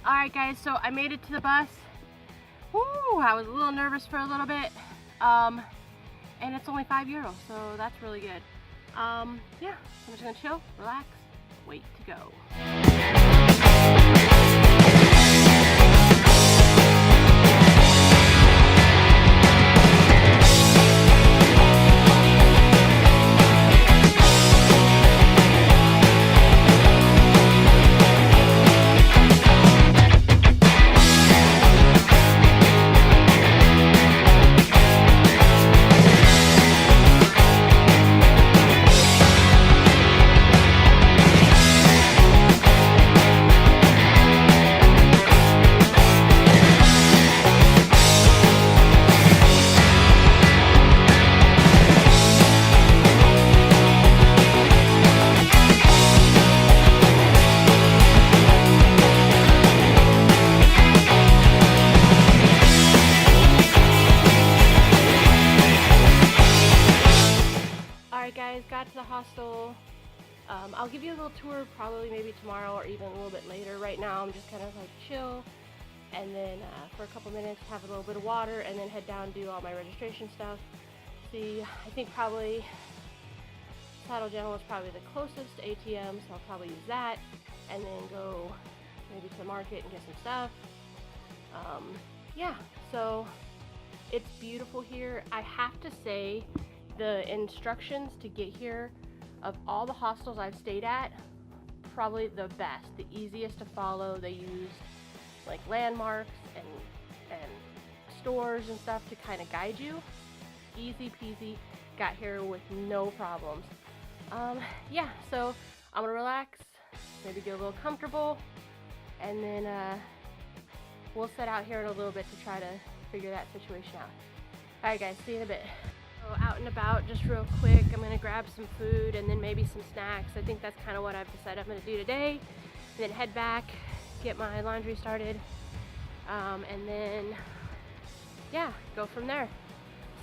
Alright guys, so I made it to the bus. Woo, I was a little nervous for a little bit. And it's only €5, so that's really good. Yeah, so I'm just gonna chill, relax, wait to go. Got to the hostel. I'll give you a little tour probably maybe tomorrow or even a little bit later. Right now I'm just kind of like chill, and then for a couple minutes have a little bit of water, and then head down, do all my registration stuff. See, I think probably Saddle General is probably the closest ATM, so I'll probably use that, and then go maybe to the market and get some stuff. Yeah, so it's beautiful here. I have to say, the instructions to get here, of all the hostels I've stayed at, probably the best, the easiest to follow. They use like landmarks and stores and stuff to kind of guide you. Easy peasy, got here with no problems. Yeah, so I'm gonna relax, maybe get a little comfortable, and then we'll set out here in a little bit to try to figure that situation out. Alright guys, see you in a bit. Out and about just real quick. I'm gonna grab some food and then maybe some snacks. I think that's kind of what I've decided I'm gonna do today, and then head back, get my laundry started, and then yeah, go from there.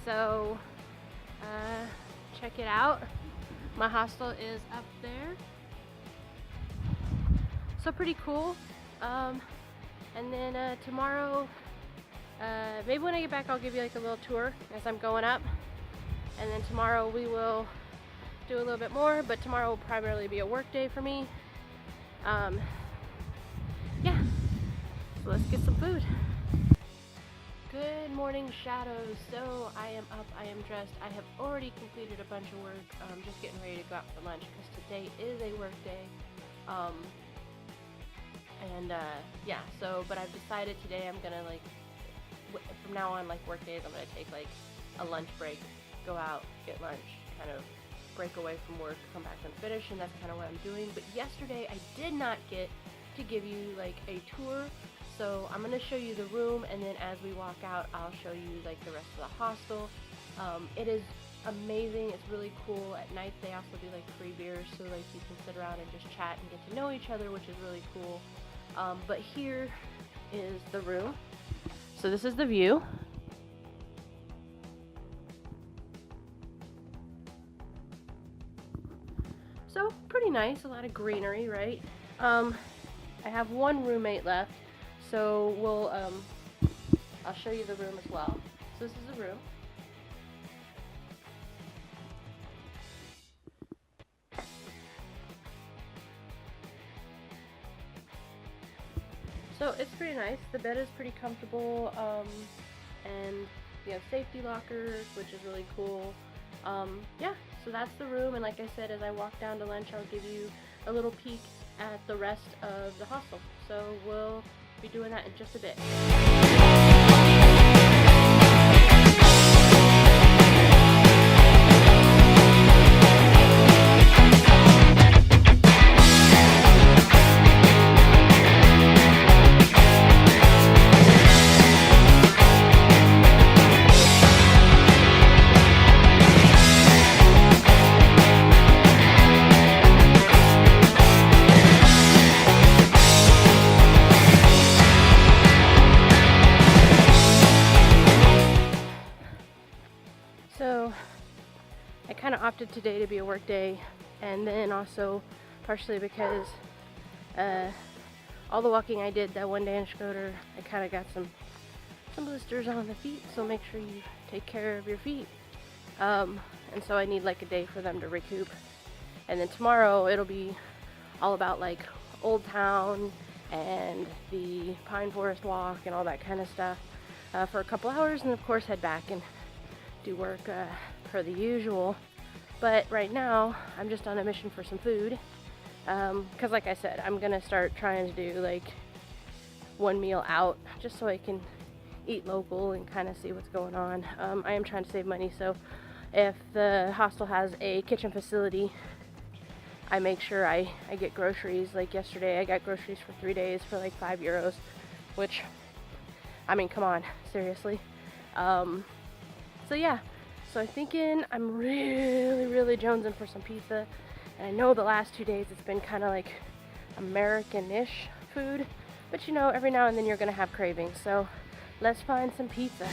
So check it out. My hostel is up there, so pretty cool. And then tomorrow, maybe when I get back I'll give you like a little tour as I'm going up. And then tomorrow we will do a little bit more, but tomorrow will primarily be a work day for me. Yeah, so let's get some food. Good morning, shadows. So I am up, I am dressed. I have already completed a bunch of work. Just getting ready to go out for lunch because today is a work day. Yeah, so, but I've decided today I'm gonna like, from now on, like work days, I'm gonna take like a lunch break, go out, get lunch, kind of break away from work, come back and finish, and that's kind of what I'm doing. But yesterday I did not get to give you like a tour, so I'm going to show you the room, and then as we walk out I'll show you like the rest of the hostel. It is amazing, it's really cool. At night they also do like free beers, so like you can sit around and just chat and get to know each other, which is really cool. But here is the room. So this is the view. So pretty nice, a lot of greenery, right? I have one roommate left, so we'll I'll show you the room as well. So this is the room. So it's pretty nice. The bed is pretty comfortable, and you have safety lockers, which is really cool. Yeah, so that's the room, and like I said, as I walk down to lunch, I'll give you a little peek at the rest of the hostel. So we'll be doing that in just a bit. Opted today to be a work day, and then also partially because all the walking I did that one day in Schroeder, I kind of got some blisters on the feet, so make sure you take care of your feet. And so I need like a day for them to recoup. And then tomorrow it'll be all about like Old Town and the Pine Forest Walk and all that kind of stuff for a couple hours, and of course head back and do work per the usual. But right now I'm just on a mission for some food, because like I said, I'm gonna start trying to do like one meal out just so I can eat local and kind of see what's going on. I am trying to save money, so if the hostel has a kitchen facility, I make sure I get groceries. Like yesterday I got groceries for 3 days for like €5, which, I mean, come on, seriously. So yeah, so I'm thinking I'm really jonesing for some pizza. And I know the last 2 days it's been kind of like American-ish food, but you know, every now and then you're gonna have cravings, so let's find some pizza.